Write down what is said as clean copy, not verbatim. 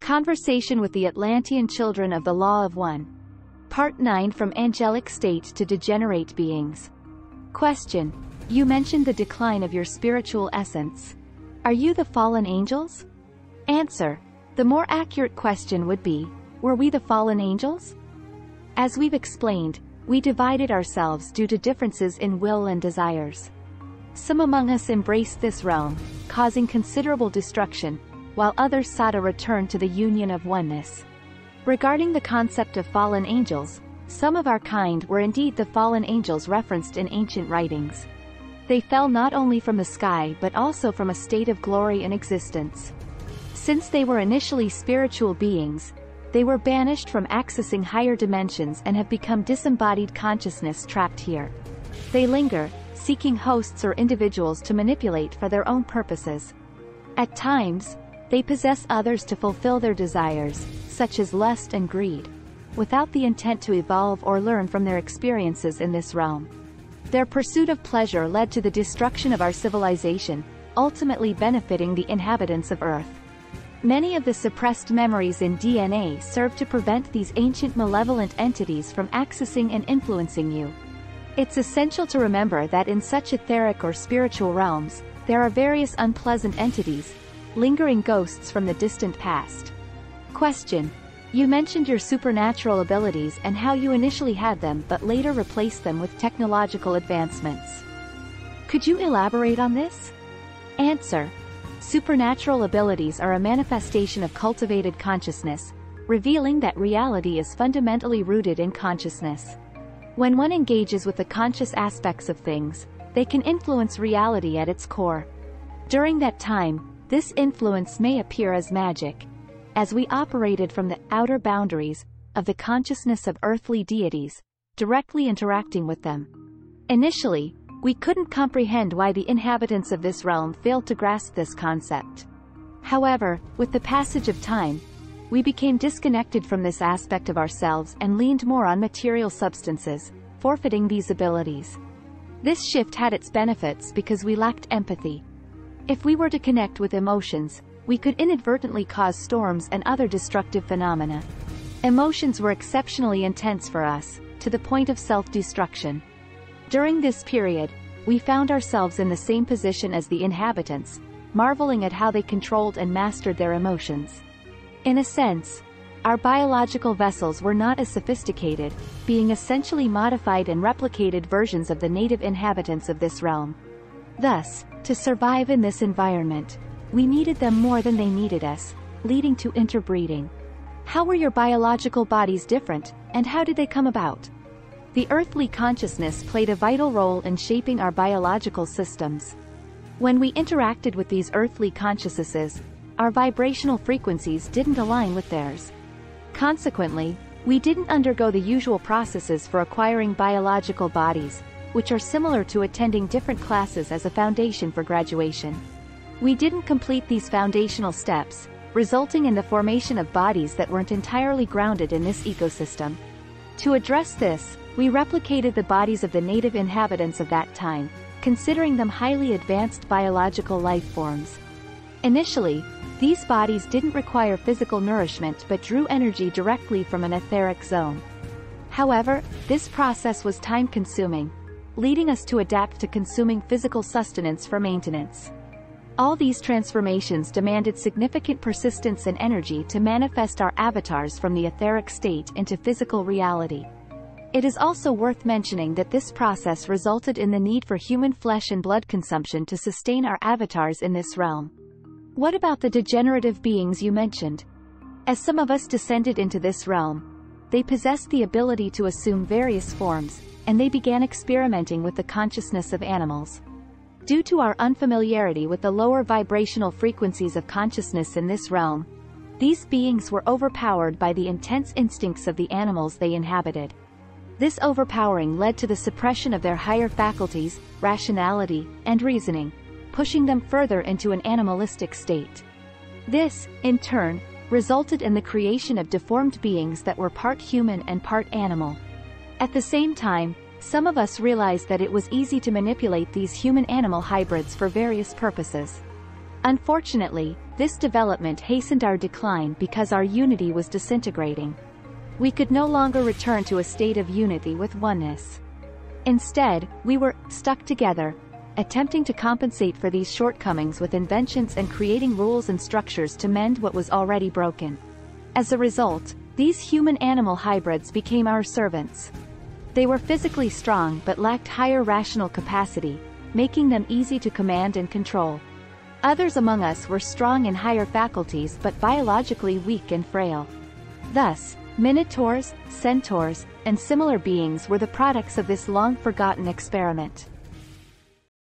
Conversation with the Atlantean Children of the Law of One. Part 9, From Angelic State to Degenerate Beings. Question. You mentioned the decline of your spiritual essence. Are you the fallen angels? Answer. The more accurate question would be, were we the fallen angels? As we've explained, we divided ourselves due to differences in will and desires. Some among us embraced this realm, causing considerable destruction, while others sought a return to the union of oneness. Regarding the concept of fallen angels, some of our kind were indeed the fallen angels referenced in ancient writings. They fell not only from the sky but also from a state of glory and existence. Since they were initially spiritual beings, they were banished from accessing higher dimensions and have become disembodied consciousness trapped here. They linger, seeking hosts or individuals to manipulate for their own purposes. At times, they possess others to fulfill their desires, such as lust and greed, without the intent to evolve or learn from their experiences in this realm. Their pursuit of pleasure led to the destruction of our civilization, ultimately benefiting the inhabitants of Earth. Many of the suppressed memories in DNA serve to prevent these ancient malevolent entities from accessing and influencing you. It's essential to remember that in such etheric or spiritual realms, there are various unpleasant entities, lingering ghosts from the distant past. Question. You mentioned your supernatural abilities and how you initially had them but later replaced them with technological advancements. Could you elaborate on this? Answer. Supernatural abilities are a manifestation of cultivated consciousness, revealing that reality is fundamentally rooted in consciousness. When one engages with the conscious aspects of things, they can influence reality at its core. During that time, this influence may appear as magic, as we operated from the outer boundaries of the consciousness of earthly deities, directly interacting with them. Initially, we couldn't comprehend why the inhabitants of this realm failed to grasp this concept. However, with the passage of time, we became disconnected from this aspect of ourselves and leaned more on material substances, forfeiting these abilities. This shift had its benefits because we lacked empathy. If we were to connect with emotions, we could inadvertently cause storms and other destructive phenomena. Emotions were exceptionally intense for us, to the point of self-destruction. During this period, we found ourselves in the same position as the inhabitants, marveling at how they controlled and mastered their emotions. In a sense, our biological vessels were not as sophisticated, being essentially modified and replicated versions of the native inhabitants of this realm. Thus, to survive in this environment, we needed them more than they needed us, leading to interbreeding. How were your biological bodies different, and how did they come about? The earthly consciousness played a vital role in shaping our biological systems. When we interacted with these earthly consciousnesses, our vibrational frequencies didn't align with theirs. Consequently, we didn't undergo the usual processes for acquiring biological bodies, which are similar to attending different classes as a foundation for graduation. We didn't complete these foundational steps, resulting in the formation of bodies that weren't entirely grounded in this ecosystem. To address this, we replicated the bodies of the native inhabitants of that time, considering them highly advanced biological life forms. Initially, these bodies didn't require physical nourishment but drew energy directly from an etheric zone. However, this process was time-consuming, leading us to adapt to consuming physical sustenance for maintenance. All these transformations demanded significant persistence and energy to manifest our avatars from the etheric state into physical reality. It is also worth mentioning that this process resulted in the need for human flesh and blood consumption to sustain our avatars in this realm. What about the degenerative beings you mentioned? As some of us descended into this realm, they possessed the ability to assume various forms, and they began experimenting with the consciousness of animals. Due to our unfamiliarity with the lower vibrational frequencies of consciousness in this realm, these beings were overpowered by the intense instincts of the animals they inhabited. This overpowering led to the suppression of their higher faculties, rationality, and reasoning, pushing them further into an animalistic state. This, in turn, resulted in the creation of deformed beings that were part human and part animal. At the same time, some of us realized that it was easy to manipulate these human-animal hybrids for various purposes. Unfortunately, This development hastened our decline because our unity was disintegrating. We could no longer return to a state of unity with oneness. Instead, we were stuck together, attempting to compensate for these shortcomings with inventions and creating rules and structures to mend what was already broken. As a result, these human-animal hybrids became our servants. They were physically strong but lacked higher rational capacity, making them easy to command and control. Others among us were strong in higher faculties but biologically weak and frail. Thus, minotaurs, centaurs, and similar beings were the products of this long-forgotten experiment.